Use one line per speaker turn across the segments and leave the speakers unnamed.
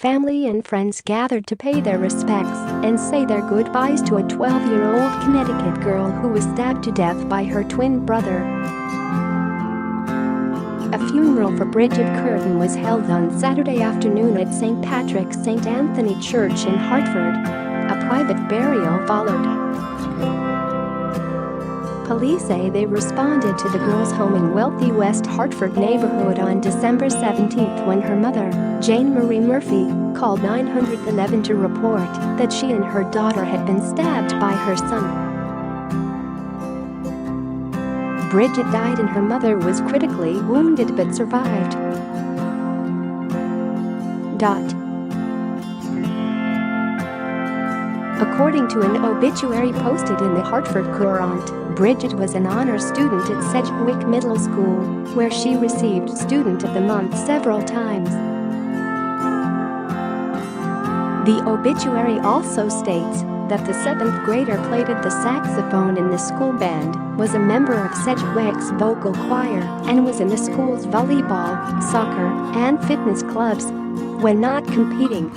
family and friends gathered to pay their respects and say their goodbyes to a 12-year-old Connecticut girl who was stabbed to death by her twin brother. A funeral for Brigid Curtin was held on Saturday afternoon at St. Patrick's St. Anthony Church in Hartford. A private burial followed. Police say they responded to the girl's home in wealthy West Hartford neighborhood on December 17 when her mother, JaneMarie Murphy, called 911 to report that she and her daughter had been stabbed by her son. Brigid died and her mother was critically wounded but survived. According to an obituary posted in the Hartford Courant, Brigid was an honor student at Sedgwick Middle School, where she received Student of the Month several times. The obituary also states that the 7th grader played the saxophone in the school band, was a member of Sedgwick's vocal choir, and was in the school's volleyball, soccer, and fitness clubs when not competing.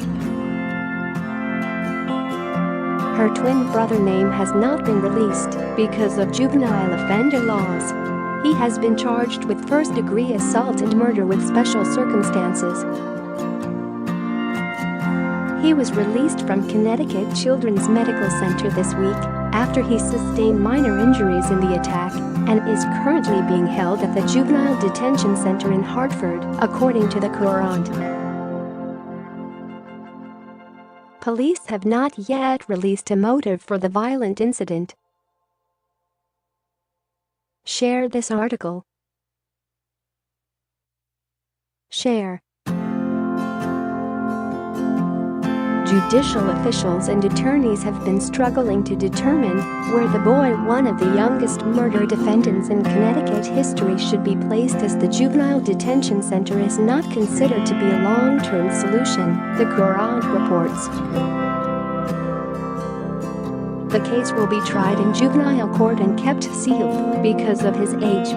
Her twin brother name has not been released because of juvenile offender laws. He has been charged with first-degree assault and murder with special circumstances. He was released from Connecticut Children's Medical Center this week after he sustained minor injuries in the attack and is currently being held at the Juvenile Detention Center in Hartford, according to the Courant. Police have not yet released a motive for the violent incident. Share this article. Share. Judicial officials and attorneys have been struggling to determine where the boy, one of the youngest murder defendants in Connecticut history, should be placed, as the Juvenile Detention Center is not considered to be a long-term solution, the Courant reports. The case will be tried in juvenile court and kept sealed because of his age.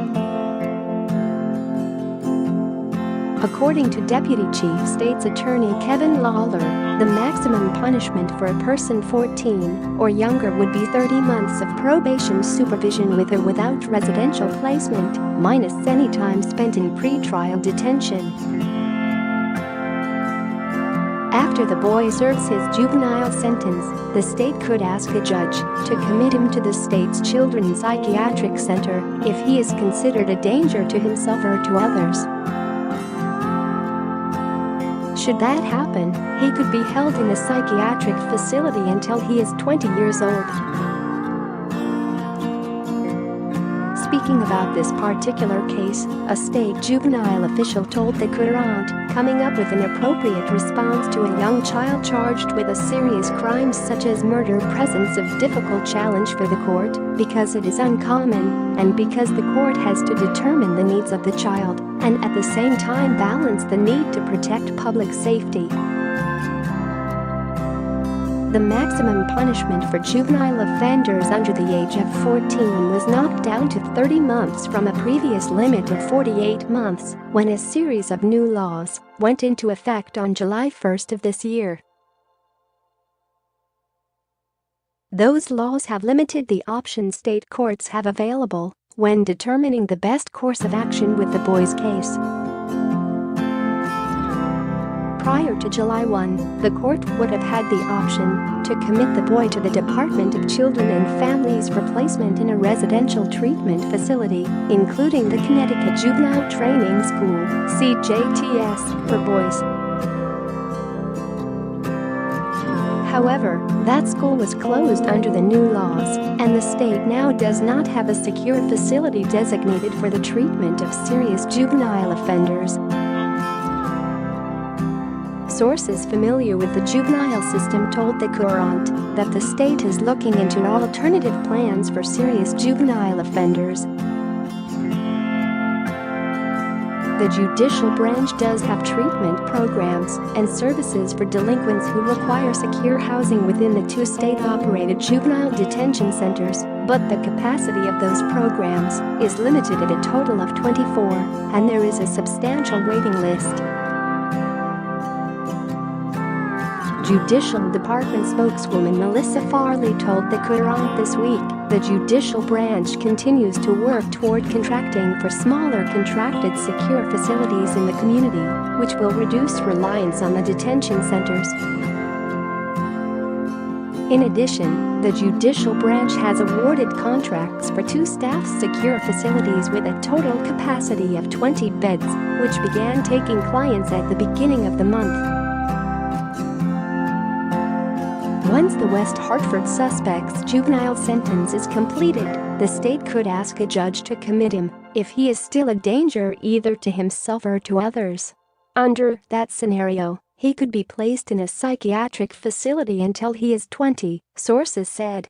According to Deputy Chief State's Attorney Kevin Lawler, the maximum punishment for a person 14 or younger would be 30 months of probation supervision with or without residential placement, minus any time spent in pretrial detention. After the boy serves his juvenile sentence, the state could ask a judge to commit him to the state's Children's Psychiatric Center if he is considered a danger to himself or to others. Should that happen, he could be held in a psychiatric facility until he is 20 years old. Speaking about this particular case, a state juvenile official told the Courant, coming up with an appropriate response to a young child charged with a serious crime such as murder presents a difficult challenge for the court because it is uncommon and because the court has to determine the needs of the child and at the same time balance the need to protect public safety. The maximum punishment for juvenile offenders under the age of 14 was knocked down to 30 months from a previous limit of 48 months when a series of new laws went into effect on July 1 of this year. Those laws have limited the options state courts have available when determining the best course of action with the boy's case. Prior to July 1, the court would have had the option to commit the boy to the Department of Children and Families for placement in a residential treatment facility, including the Connecticut Juvenile Training School (CJTS) for boys. However, that school was closed under the new laws, and the state now does not have a secure facility designated for the treatment of serious juvenile offenders. Sources familiar with the juvenile system told the Courant that the state is looking into alternative plans for serious juvenile offenders. The judicial branch does have treatment programs and services for delinquents who require secure housing within the two state-operated juvenile detention centers, but the capacity of those programs is limited at a total of 24, and there is a substantial waiting list. Judicial Department spokeswoman Melissa Farley told the Courant this week the judicial branch continues to work toward contracting for smaller contracted secure facilities in the community, which will reduce reliance on the detention centers. In addition, the judicial branch has awarded contracts for 2 staffed secure facilities with a total capacity of 20 beds, which began taking clients at the beginning of the month. Once the West Hartford suspect's juvenile sentence is completed, the state could ask a judge to commit him if he is still a danger either to himself or to others. Under that scenario, he could be placed in a psychiatric facility until he is 20, sources said.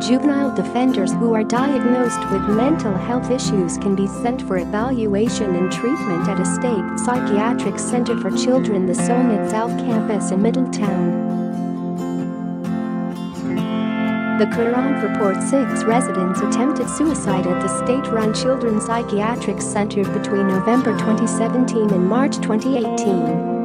Juvenile defenders who are diagnosed with mental health issues can be sent for evaluation and treatment at a state psychiatric center for children, the Solnit South Campus in Middletown. The Courant reports 6 residents attempted suicide at the state-run Children's Psychiatric Center between November 2017 and March 2018.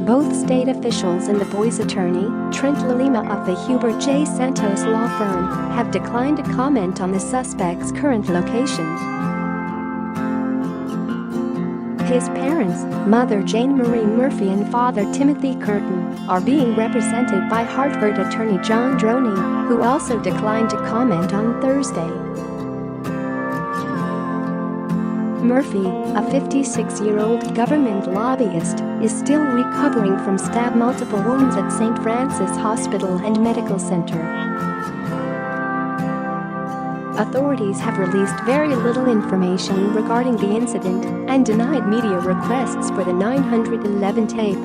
Both state officials and the boy's attorney, Trent Lalima of the Hubert J. Santos law firm, have declined to comment on the suspect's current location. His parents, mother JaneMarie Murphy and father Timothy Curtin, are being represented by Hartford attorney John Droney, who also declined to comment on Thursday. Murphy, a 56-year-old government lobbyist, is still recovering from multiple wounds at St. Francis Hospital and Medical Center. Authorities have released very little information regarding the incident and denied media requests for the 911 tape.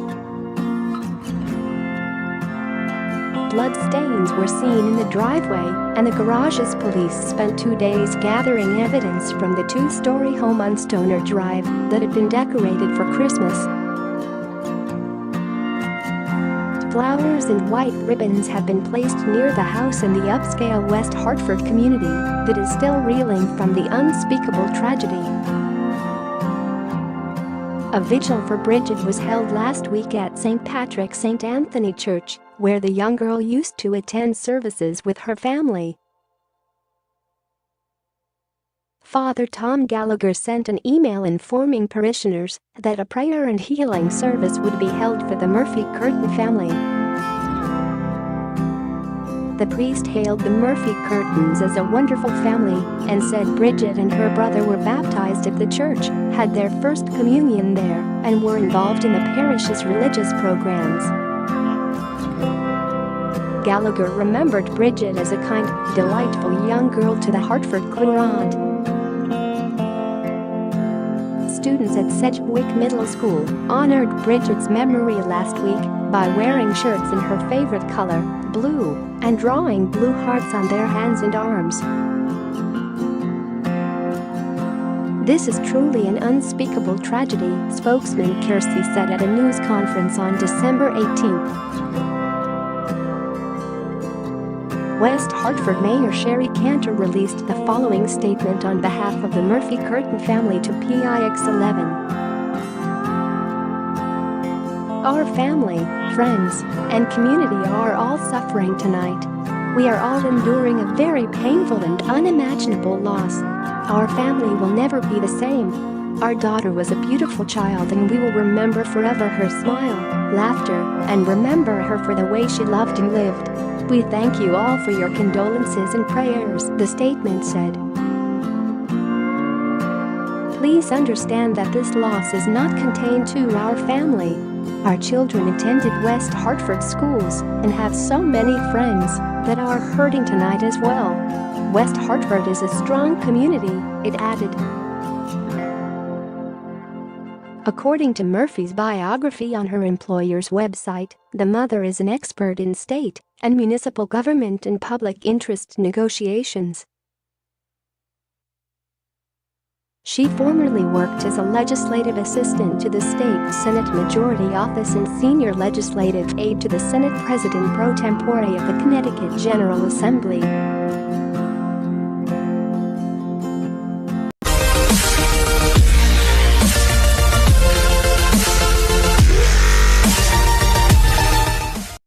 Blood stains were seen in the driveway, and the garage's police spent 2 days gathering evidence from the 2-story home on Stoner Drive that had been decorated for Christmas. Flowers and white ribbons have been placed near the house in the upscale West Hartford community that is still reeling from the unspeakable tragedy. A vigil for Brigid was held last week at St. Patrick's St. Anthony Church, where the young girl used to attend services with her family. Father Tom Gallagher sent an email informing parishioners that a prayer and healing service would be held for the Murphy Curtin family. The priest hailed the Murphy Curtins as a wonderful family and said Brigid and her brother were baptized at the church, had their first communion there, and were involved in the parish's religious programs. Gallagher remembered Brigid as a kind, delightful young girl to the Hartford Courant. Students at Sedgwick Middle School honored Brigid's memory last week by wearing shirts in her favorite color, blue, and drawing blue hearts on their hands and arms. This is truly an unspeakable tragedy, spokesman Kirsty said at a news conference on December 18. West Hartford Mayor Sherry Cantor released the following statement on behalf of the Murphy Curtin family to PIX11. Our family, friends, and community are all suffering tonight. We are all enduring a very painful and unimaginable loss. Our family will never be the same. Our daughter was a beautiful child, and we will remember forever her smile, laughter, and remember her for the way she loved and lived. We thank you all for your condolences and prayers, the statement said. Please understand that this loss is not contained to our family. Our children attended West Hartford schools and have so many friends that are hurting tonight as well. West Hartford is a strong community, it added. According to Murphy's biography on her employer's website, the mother is an expert in state and municipal government and public interest negotiations. She formerly worked as a legislative assistant to the state Senate Majority Office and senior legislative aide to the Senate President pro tempore of the Connecticut General Assembly.